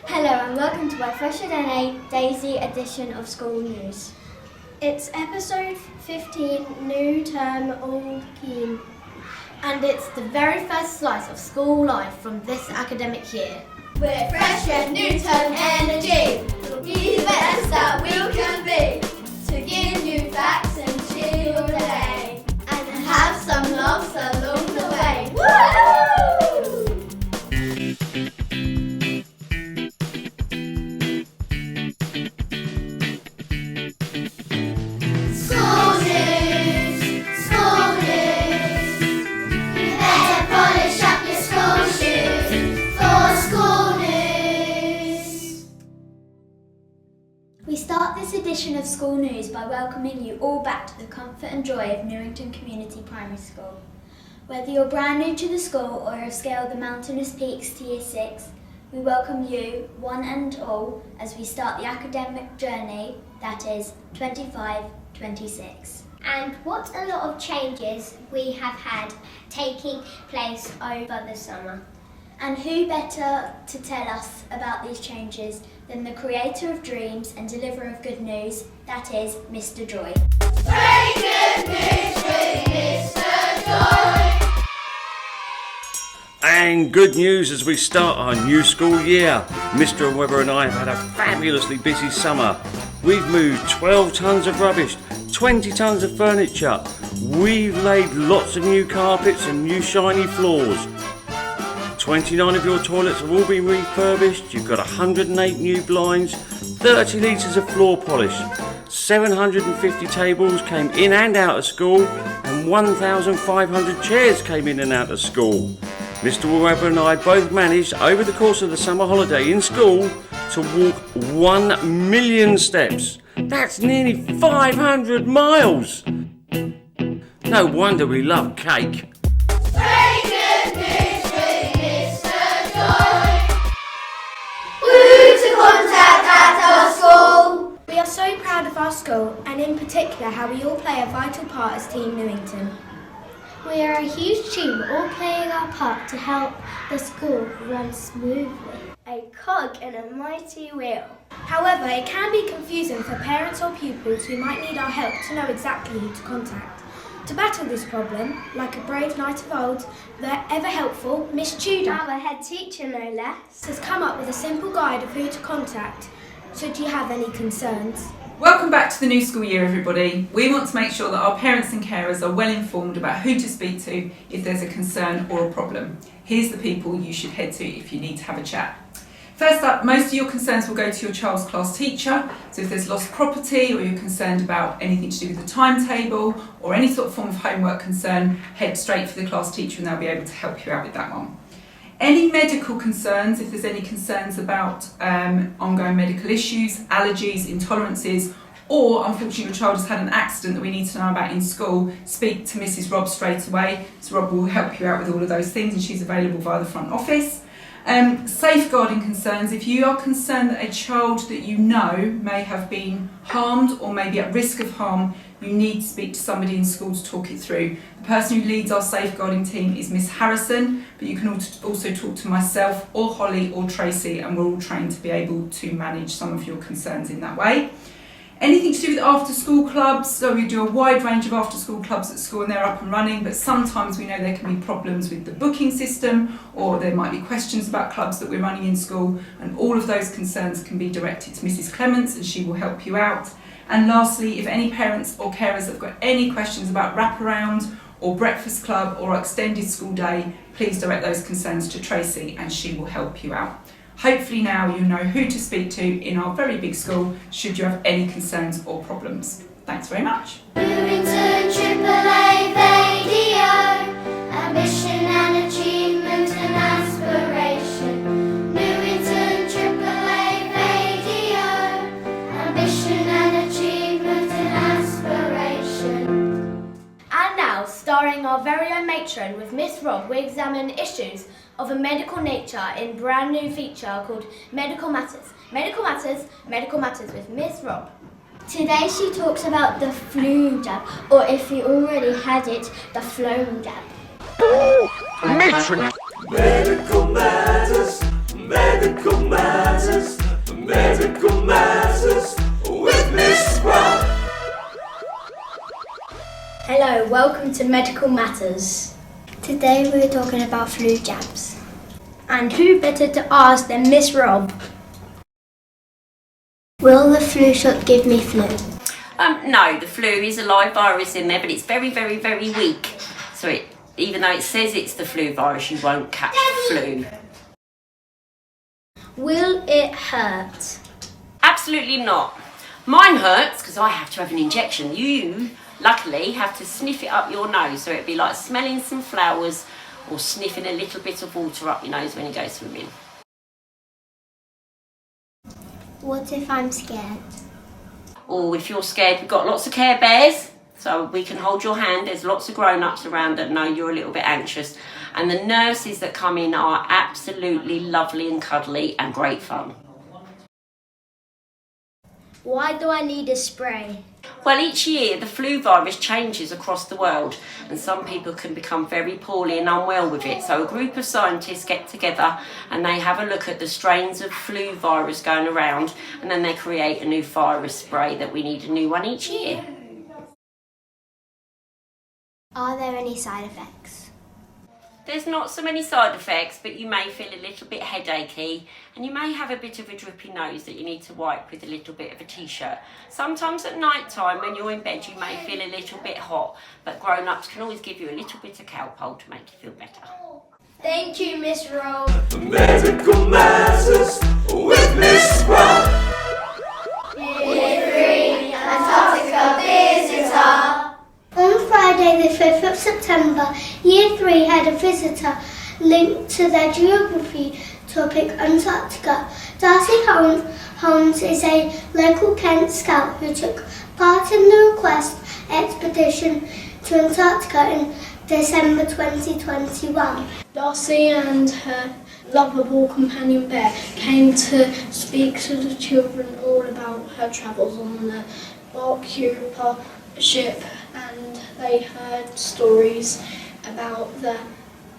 Hello and welcome to my Fresher Than A Daisy edition of School News. It's episode 15, new term, all keen. And it's the very first slice of school life from this academic year. We're fresh and new term energy. We'll be the best that we can be. To give you facts and cheer your day. And have some laughs along the way. Woo! We start this edition of School News by welcoming you all back to the comfort and joy of Newington Community Primary School. Whether you're brand new to the school or have scaled the mountainous peaks to Year 6, we welcome you, one and all, as we start the academic journey that is 25-26. And what a lot of changes we have had taking place over the summer. And who better to tell us about these changes than the creator of dreams and deliverer of good news, that is Mr. Joy. Bring good news with Mr. Joy! And good news as we start our new school year. Mr. Webber and I have had a fabulously busy summer. We've moved 12 tonnes of rubbish, 20 tonnes of furniture. We've laid lots of new carpets and new shiny floors. 29 of your toilets have all been refurbished. You've got 108 new blinds, 30 litres of floor polish, 750 tables came in and out of school, and 1,500 chairs came in and out of school. Mr. Webber and I both managed over the course of the summer holiday in school to walk 1 million steps. That's nearly 500 miles. No wonder we love cake. We are so proud of our school and in particular how we all play a vital part as Team Newington. We are a huge team all playing our part to help the school run smoothly. A cog in a mighty wheel. However, it can be confusing for parents or pupils who might need our help to know exactly who to contact. To battle this problem, like a brave knight of old, the ever-helpful Miss Tudor, our head teacher no less, has come up with a simple guide of who to contact should you have any concerns. Welcome back to the new school year, everybody. We want to make sure that our parents and carers are well informed about who to speak to if there's a concern or a problem. Here's the people you should head to if you need to have a chat. First up, most of your concerns will go to your child's class teacher. So if there's lost property or you're concerned about anything to do with the timetable or any sort of form of homework concern, head straight for the class teacher and they'll be able to help you out with that one. Any medical concerns, if there's any concerns about ongoing medical issues, allergies, intolerances, or unfortunately your child has had an accident that we need to know about in school, speak to Mrs. Robb straight away. So Rob will help you out with all of those things and she's available via the front office. Safeguarding concerns, if you are concerned that a child that you know may have been harmed or may be at risk of harm, you need to speak to somebody in school to talk it through. The person who leads our safeguarding team is Miss Harrison, but you can also talk to myself or Holly or Tracy and we're all trained to be able to manage some of your concerns in that way. Anything to do with after school clubs, so we do a wide range of after school clubs at school and they're up and running, but sometimes we know there can be problems with the booking system or there might be questions about clubs that we're running in school, and all of those concerns can be directed to Mrs. Clements and she will help you out. And lastly, if any parents or carers have got any questions about wraparound or breakfast club or extended school day, please direct those concerns to Tracy and she will help you out. Hopefully now you know who to speak to in our very big school should you have any concerns or problems. Thanks very much. Newington AAA Radio, ambition and achievement and aspiration. Newington AAA Radio, ambition and achievement and aspiration. And now, starring our very own matron with Miss Robb, we examine issues of a medical nature in brand new feature called Medical Matters. Medical Matters, Medical Matters with Miss Robb. Today she talks about the flu jab, or if you already had it, the phloem jab. Matron! Medical Matters, Medical Matters. to Medical Matters. Today we're talking about flu jabs. And who better to ask than Miss Rob? Will the flu shot give me flu? No, the flu is a live virus in there, but it's very, very, very weak. So even though it says it's the flu virus, you won't catch the flu. Will it hurt? Absolutely not. Mine hurts because I have to have an injection. You, luckily, have to sniff it up your nose. So it'd be like smelling some flowers or sniffing a little bit of water up your nose when you go swimming. What if I'm scared? Or if you're scared, we've got lots of Care Bears. So we can hold your hand. There's lots of grown-ups around that know you're a little bit anxious. And the nurses that come in are absolutely lovely and cuddly and great fun. Why do I need a spray? Well, each year the flu virus changes across the world and some people can become very poorly and unwell with it. So a group of scientists get together and they have a look at the strains of flu virus going around and then they create a new virus spray that we need a new one each year. Are there any side effects? There's not so many side effects, but you may feel a little bit headachy and you may have a bit of a drippy nose that you need to wipe with a little bit of a t-shirt. Sometimes at night time when you're in bed you may feel a little bit hot, but grown-ups can always give you a little bit of Calpol to make you feel better. Thank you, Miss Rob. Medical Matters with Miss Rob. Year 3 Antarctica visitor. On Friday the 5th of September, Year 3 had a visitor linked to their geography topic, Antarctica. Darcy Holmes is a local Kent scout who took part in the request expedition to Antarctica in December 2021. Darcy and her lovable companion Bear came to speak to the children all about her travels on the Bark Europa ship, and they heard stories about the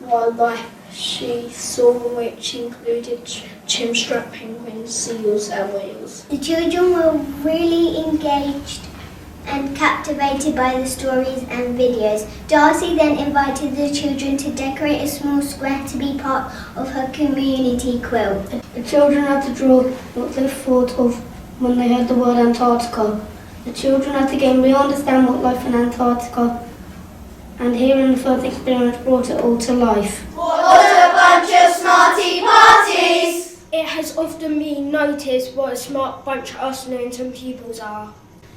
wildlife she saw, which included chimstrap penguins, seals and whales. The children were really engaged and captivated by the stories and videos. Darcy then invited the children to decorate a small square to be part of her community quilt. The children had to draw what they thought of when they heard the word Antarctica. The children had to gain real understand what life in Antarctica, and hearing the first experience brought it all to life. What a bunch of smarty parties! It has often been noticed what a smart bunch us Newington pupils are.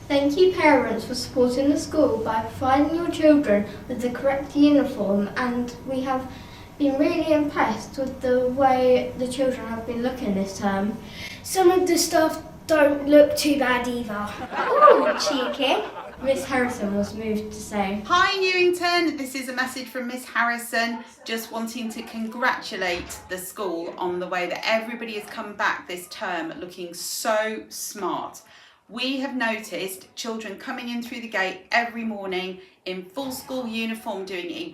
Thank you parents for supporting the school by providing your children with the correct uniform, and we have been really impressed with the way the children have been looking this term. Some of the staff don't look too bad either. Ooh, cheeky. Miss Harrison was moved to say, Hi Newington, this is a message from Miss Harrison, just wanting to congratulate the school on the way that everybody has come back this term looking so smart. We have noticed children coming in through the gate every morning in full school uniform,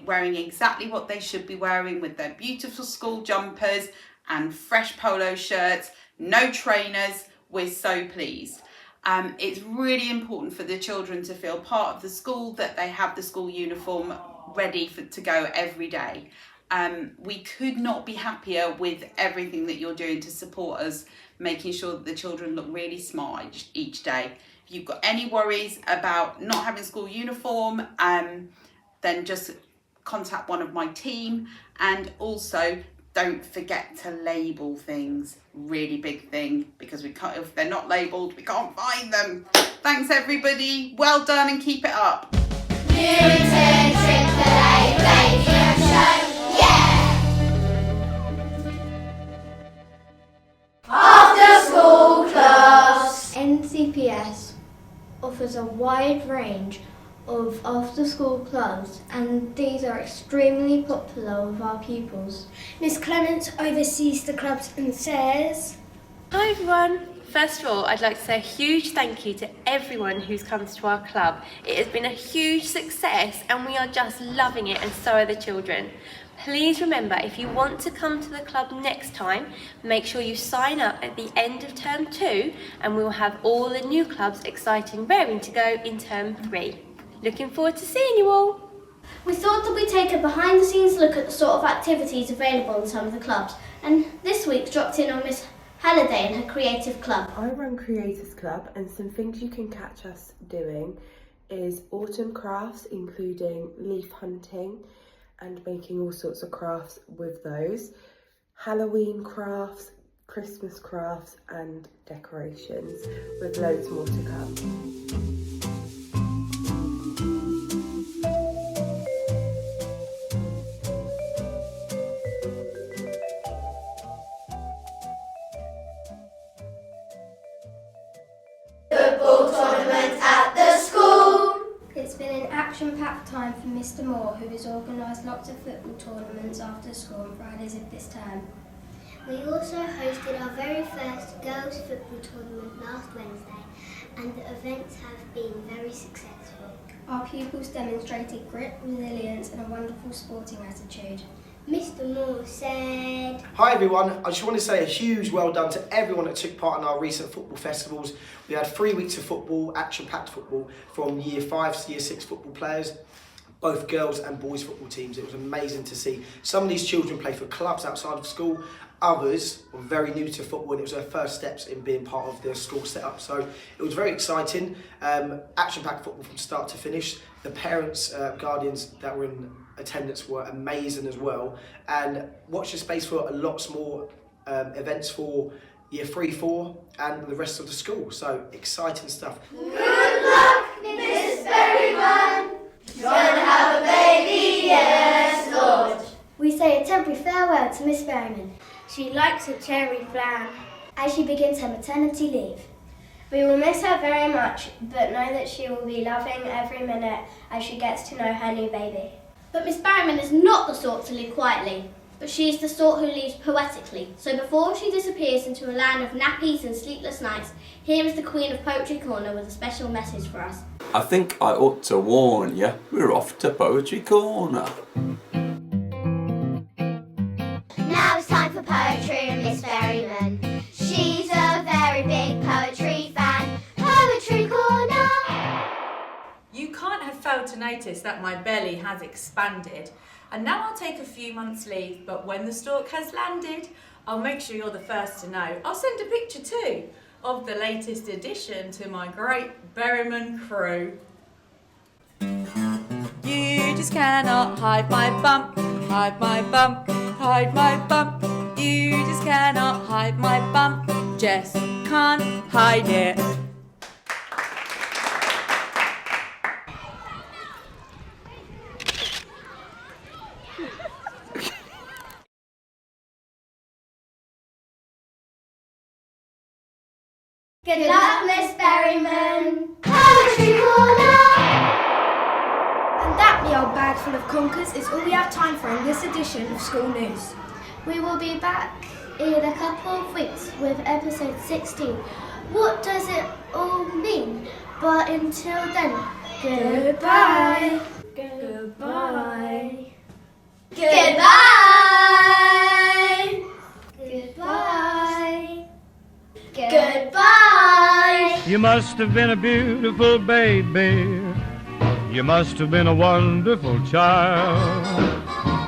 wearing exactly what they should be wearing, with their beautiful school jumpers and fresh polo shirts, no trainers. We're so pleased. It's really important for the children to feel part of the school, that they have the school uniform ready to go every day. We could not be happier with everything that you're doing to support us, making sure that the children look really smart each day. If you've got any worries about not having school uniform, then just contact one of my team, and also don't forget to label things. Really big thing, because if they're not labelled, we can't find them. Thanks everybody, well done and keep it up. Newington AAA Radio Show, yeah! After school class. NCPS offers a wide range of after-school clubs, and these are extremely popular with our pupils. Miss Clements oversees the clubs and says, Hi everyone! First of all, I'd like to say a huge thank you to everyone who's come to our club. It has been a huge success and we are just loving it, and so are the children. Please remember, if you want to come to the club next time, make sure you sign up at the end of term 2, and we will have all the new clubs exciting raring to go in term 3. Looking forward to seeing you all! We thought that we'd take a behind-the-scenes look at the sort of activities available in some of the clubs, and this week dropped in on Miss Halliday and her creative club. I run Creators Club, and some things you can catch us doing is autumn crafts, including leaf hunting and making all sorts of crafts with those, Halloween crafts, Christmas crafts and decorations, with loads more to come. Football tournament at the school. It's been an action-packed time for Mr. Moore, who has organised lots of football tournaments after school on Fridays of this term. We also hosted our very first girls' football tournament last Wednesday, and the events have been very successful. Our pupils demonstrated grit, resilience and a wonderful sporting attitude. Mr. Moore said... Hi everyone, I just want to say a huge well done to everyone that took part in our recent football festivals. We had 3 weeks of football, action-packed football, from Year 5 to Year 6 football players, both girls and boys football teams. It was amazing to see. Some of these children play for clubs outside of school, others were very new to football and it was their first steps in being part of their school setup. So it was very exciting, action-packed football from start to finish. The parents, guardians that were in attendance were amazing as well, and watch the space for lots more events for Year 3, 4 and the rest of the school. So exciting stuff. Good luck, Miss Berryman. You're gonna have a baby, yes Lord. We say a temporary farewell to Miss Berryman She likes a cherry flan. as she begins her maternity leave. We will miss her very much, but know that she will be loving every minute as she gets to know her new baby. But Miss Berryman is not the sort to live quietly, but she is the sort who leaves poetically. So before she disappears into a land of nappies and sleepless nights, here is the Queen of Poetry Corner with a special message for us. I think I ought to warn you, we're off to Poetry Corner. Now it's time for poetry with Miss Berryman. She's a very big poetry fan. Poetry Corner! You can't have failed to notice that my belly has expanded. And now I'll take a few months leave, but when the stork has landed, I'll make sure you're the first to know. I'll send a picture too of the latest addition to my great Berryman crew. You just cannot hide my bump, hide my bump, hide my bump. You just cannot hide my bump, just can't hide it. Good luck, Miss Berryman. Poetry Corner. And that, me old bag full of conkers, is all we have time for in this edition of School News. We will be back in a couple of weeks with episode 16. What does it all mean? But until then, goodbye. Goodbye. Goodbye. Goodbye. Goodbye. You must have been a beautiful baby. You must have been a wonderful child.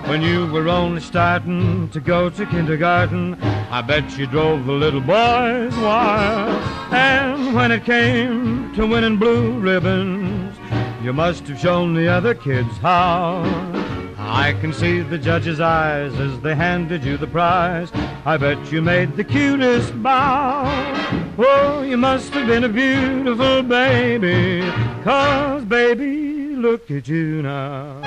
When you were only starting to go to kindergarten, I bet you drove the little boys wild. And when it came to winning blue ribbons, you must have shown the other kids how. I can see the judge's eyes as they handed you the prize. I bet you made the cutest bow. Oh, you must have been a beautiful baby, 'cause baby, look at you now.